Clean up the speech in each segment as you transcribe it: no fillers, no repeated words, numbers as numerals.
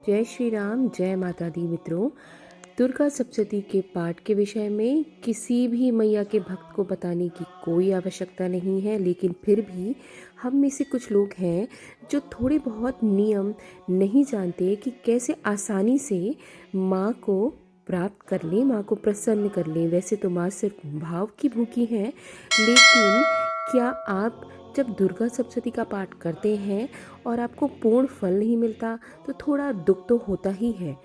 जय श्री राम, जय माता दी। मित्रों, दुर्गा सप्तशती के पाठ के विषय में किसी भी मैया के भक्त को बताने की कोई आवश्यकता नहीं है, लेकिन फिर भी हम में से कुछ लोग हैं जो थोड़े बहुत नियम नहीं जानते कि कैसे आसानी से माँ को प्राप्त कर लें, माँ को प्रसन्न कर लें। वैसे तो माँ सिर्फ भाव की भूखी है, लेकिन क्या आप जब दुर्गा सप्तशती का पाठ करते हैं और आपको पूर्ण फल नहीं मिलता तो थोड़ा दुख तो होता ही है,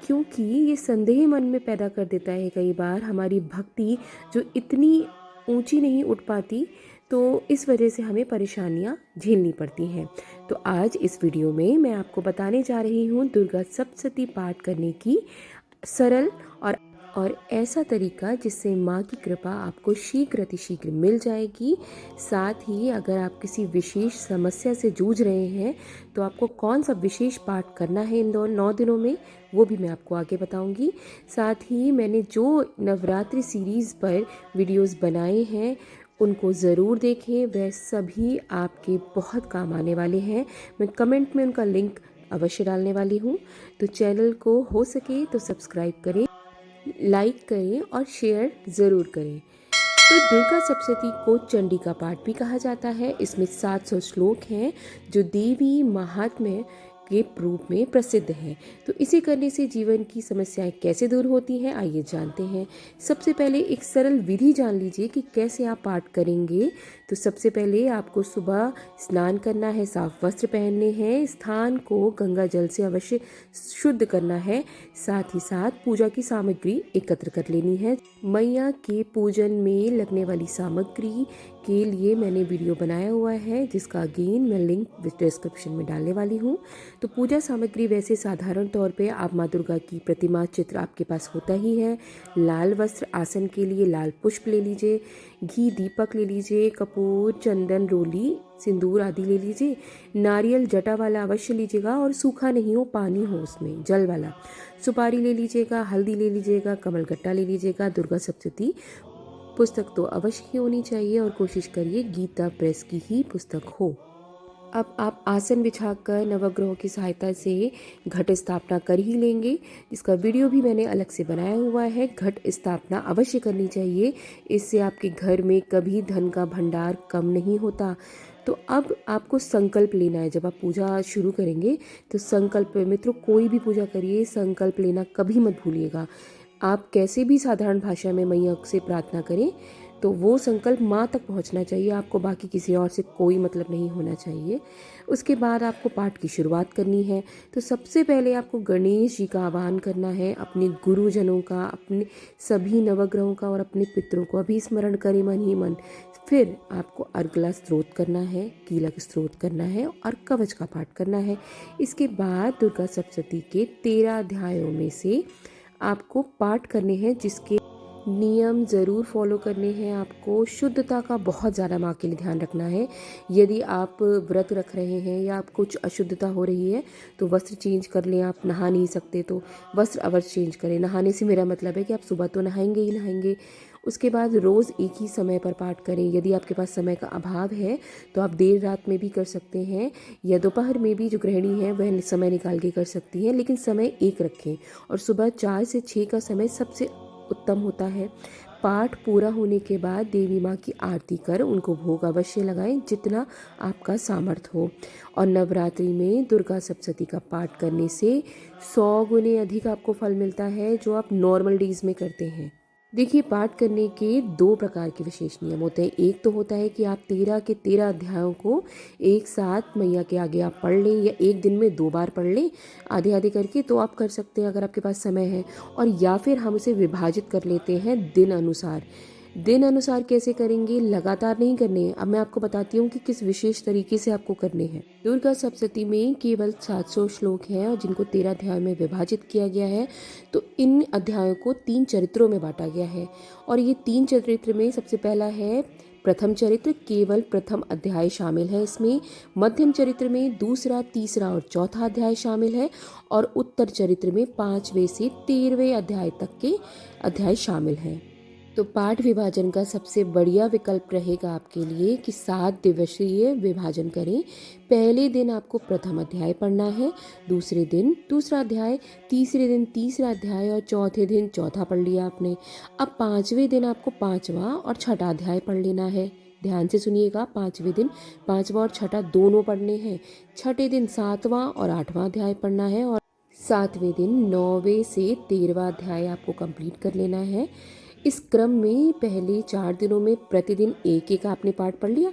क्योंकि ये संदेह मन में पैदा कर देता है कई बार हमारी भक्ति जो इतनी ऊंची नहीं उठ पाती, तो इस वजह से हमें परेशानियां झेलनी पड़ती हैं। तो आज इस वीडियो में मैं आपको बताने जा रही हूँ दुर्गा सप्तशती पाठ करने की सरल और ऐसा तरीका जिससे माँ की कृपा आपको शीघ्र अतिशीघ्र मिल जाएगी। साथ ही अगर आप किसी विशेष समस्या से जूझ रहे हैं तो आपको कौन सा विशेष पाठ करना है इन 9 दिनों में, वो भी मैं आपको आगे बताऊंगी। साथ ही मैंने जो नवरात्रि सीरीज़ पर वीडियोस बनाए हैं उनको ज़रूर देखें, वह सभी आपके बहुत काम आने वाले हैं। मैं कमेंट में उनका लिंक अवश्य डालने वाली हूँ। तो चैनल को हो सके तो सब्सक्राइब करें, लाइक करें और शेयर ज़रूर करें। तो दुर्गा सप्तशती को चंडी का पाठ भी कहा जाता है। इसमें 700 श्लोक हैं जो देवी महात्म्य के रूप में प्रसिद्ध हैं। तो इसे करने से जीवन की समस्याएं कैसे दूर होती हैं, आइए जानते हैं। सबसे पहले एक सरल विधि जान लीजिए कि कैसे आप पाठ करेंगे। तो सबसे पहले आपको सुबह स्नान करना है, साफ वस्त्र पहनने हैं, स्थान को गंगा जल से अवश्य शुद्ध करना है। साथ ही साथ पूजा की सामग्री एकत्र कर लेनी है। मैया के पूजन में लगने वाली सामग्री के लिए मैंने वीडियो बनाया हुआ है, जिसका अगेन मैं लिंक डिस्क्रिप्शन में डालने वाली हूँ। तो पूजा सामग्री वैसे साधारण तौर पे आप माँ दुर्गा की प्रतिमा चित्र आपके पास होता ही है। लाल वस्त्र, आसन के लिए लाल पुष्प ले लीजिए, घी दीपक ले लीजिए, कपूर, चंदन, रोली, सिंदूर आदि ले लीजिए। नारियल जटा वाला अवश्य लीजिएगा और सूखा नहीं हो, पानी हो उसमें, जल वाला। सुपारी ले लीजिएगा, हल्दी ले लीजिएगा, कमल गट्टा ले लीजिएगा। दुर्गा सप्तशती पुस्तक तो अवश्य ही होनी चाहिए और कोशिश करिए गीता प्रेस की ही पुस्तक हो। अब आप आसन बिछाकर नवग्रहों की सहायता से घट स्थापना कर ही लेंगे, जिसका वीडियो भी मैंने अलग से बनाया हुआ है। घट स्थापना अवश्य करनी चाहिए, इससे आपके घर में कभी धन का भंडार कम नहीं होता। तो अब आपको संकल्प लेना है। जब आप पूजा शुरू करेंगे तो संकल्प, मित्रों कोई भी पूजा करिए संकल्प लेना कभी मत भूलिएगा। आप कैसे भी साधारण भाषा में मैया से प्रार्थना करें तो वो संकल्प माँ तक पहुँचना चाहिए, आपको बाकी किसी और से कोई मतलब नहीं होना चाहिए। उसके बाद आपको पाठ की शुरुआत करनी है। तो सबसे पहले आपको गणेश जी का आह्वान करना है, अपने गुरुजनों का, अपने सभी नवग्रहों का और अपने पितरों को अभी स्मरण करें मन ही मन। फिर आपको अर्गला स्त्रोत करना है, कीलक स्त्रोत करना है और कवच का पाठ करना है। इसके बाद दुर्गा सप्तशती के 13 अध्यायों में से आपको पाठ करने हैं, जिसके नियम ज़रूर फॉलो करने हैं। आपको शुद्धता का बहुत ज़्यादा माँ के लिए ध्यान रखना है। यदि आप व्रत रख रहे हैं या आप कुछ अशुद्धता हो रही है तो वस्त्र चेंज कर लें। आप नहा नहीं सकते तो वस्त्र अवश्य चेंज करें। नहाने से मेरा मतलब है कि आप सुबह तो नहाएंगे ही नहाएंगे। उसके बाद रोज़ एक ही समय पर पाठ करें। यदि आपके पास समय का अभाव है तो आप देर रात में भी कर सकते हैं या दोपहर में भी, जो गृहिणी है वह समय निकाल के कर सकती हैं, लेकिन समय एक रखें। और सुबह 4 से 6 का समय सबसे उत्तम होता है। पाठ पूरा होने के बाद देवी माँ की आरती कर उनको भोग अवश्य लगाएं, जितना आपका सामर्थ्य हो। और नवरात्रि में दुर्गा सप्तशती का पाठ करने से 100 गुने अधिक आपको फल मिलता है जो आप नॉर्मल डेज में करते हैं। देखिए, पाठ करने के 2 प्रकार के विशेष नियम होते हैं। एक तो होता है कि आप 13 के 13 अध्यायों को एक साथ मैया के आगे आप पढ़ लें, या एक दिन में 2 बार पढ़ लें आधे आधे करके, तो आप कर सकते हैं अगर आपके पास समय है। और या फिर हम उसे विभाजित कर लेते हैं दिन अनुसार। दिन अनुसार कैसे करेंगे, लगातार नहीं करने हैं। अब मैं आपको बताती हूँ कि किस विशेष तरीके से आपको करने हैं। दुर्गा सप्तशती में केवल 700 श्लोक हैं और जिनको 13 अध्याय में विभाजित किया गया है। तो इन अध्यायों को 3 चरित्रों में बांटा गया है और ये 3 चरित्र में सबसे पहला है प्रथम चरित्र, केवल प्रथम अध्याय शामिल है इसमें। मध्यम चरित्र में दूसरा, तीसरा और चौथा अध्याय शामिल है और उत्तर चरित्र में 5वें से 13वें अध्याय तक के अध्याय शामिल हैं। तो पाठ विभाजन का सबसे बढ़िया विकल्प रहेगा आपके लिए कि 7 दिवसीय विभाजन करें। पहले दिन आपको प्रथम अध्याय पढ़ना है, दूसरे दिन दूसरा अध्याय, तीसरे दिन तीसरा अध्याय और चौथे दिन चौथा पढ़ लिया आपने। अब 5वें दिन आपको 5वां और छठा अध्याय पढ़ लेना है। ध्यान से सुनिएगा, 5वें दिन 5वां और छठा दोनों पढ़ने हैं। छठे दिन 7वां और 8वां अध्याय पढ़ना है और 7वें दिन 9वें से 13वां अध्याय आपको कंप्लीट कर लेना है। इस क्रम में पहले 4 दिनों में प्रतिदिन एक एक आपने पाठ पढ़ लिया।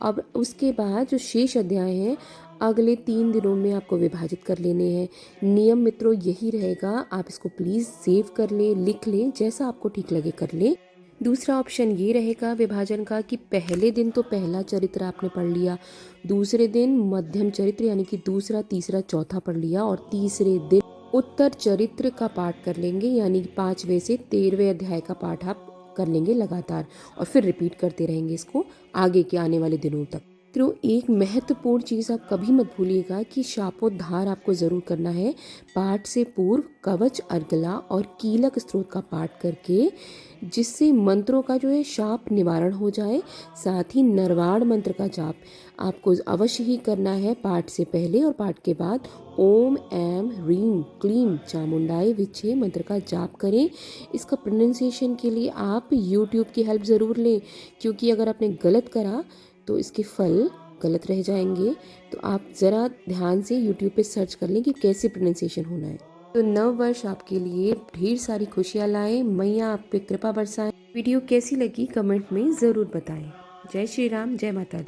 अब उसके बाद जो शेष अध्याय हैं अगले 3 दिनों में आपको विभाजित कर लेने हैं। नियम मित्रों यही रहेगा, आप इसको प्लीज़ सेव कर लें, लिख लें, जैसा आपको ठीक लगे कर लें। दूसरा ऑप्शन ये रहेगा विभाजन का कि पहले दिन तो पहला चरित्र आपने पढ़ लिया, दूसरे दिन मध्यम चरित्र यानी कि दूसरा तीसरा चौथा पढ़ लिया और तीसरे दिन उत्तर चरित्र का पाठ कर लेंगे, यानी 5वें से 13वें अध्याय का पाठ आप कर लेंगे लगातार और फिर रिपीट करते रहेंगे इसको आगे के आने वाले दिनों तक। तो एक महत्वपूर्ण चीज़ आप कभी मत भूलिएगा कि शापोद्धार आपको ज़रूर करना है। पाठ से पूर्व कवच अर्गला और कीलक स्तोत्र का पाठ करके, जिससे मंत्रों का जो है शाप निवारण हो जाए। साथ ही नरवाण मंत्र का जाप आपको अवश्य ही करना है पाठ से पहले और पाठ के बाद। ओम ऐम ह्रीम क्लीम चामुंडाय विच्छे मंत्र का जाप करें। इसका प्रोनाउंसिएशन के लिए आप यूट्यूब की हेल्प ज़रूर लें, क्योंकि अगर आपने गलत करा तो इसके फल गलत रह जाएंगे। तो आप ज़रा ध्यान से यूट्यूब पे सर्च कर लें कि कैसे प्रोनाउंसिएशन होना है। तो नव वर्ष आपके लिए ढेर सारी खुशियाँ लाए, मैया आप पे कृपा बरसाएं। वीडियो कैसी लगी कमेंट में ज़रूर बताएं। जय श्री राम, जय माता दी।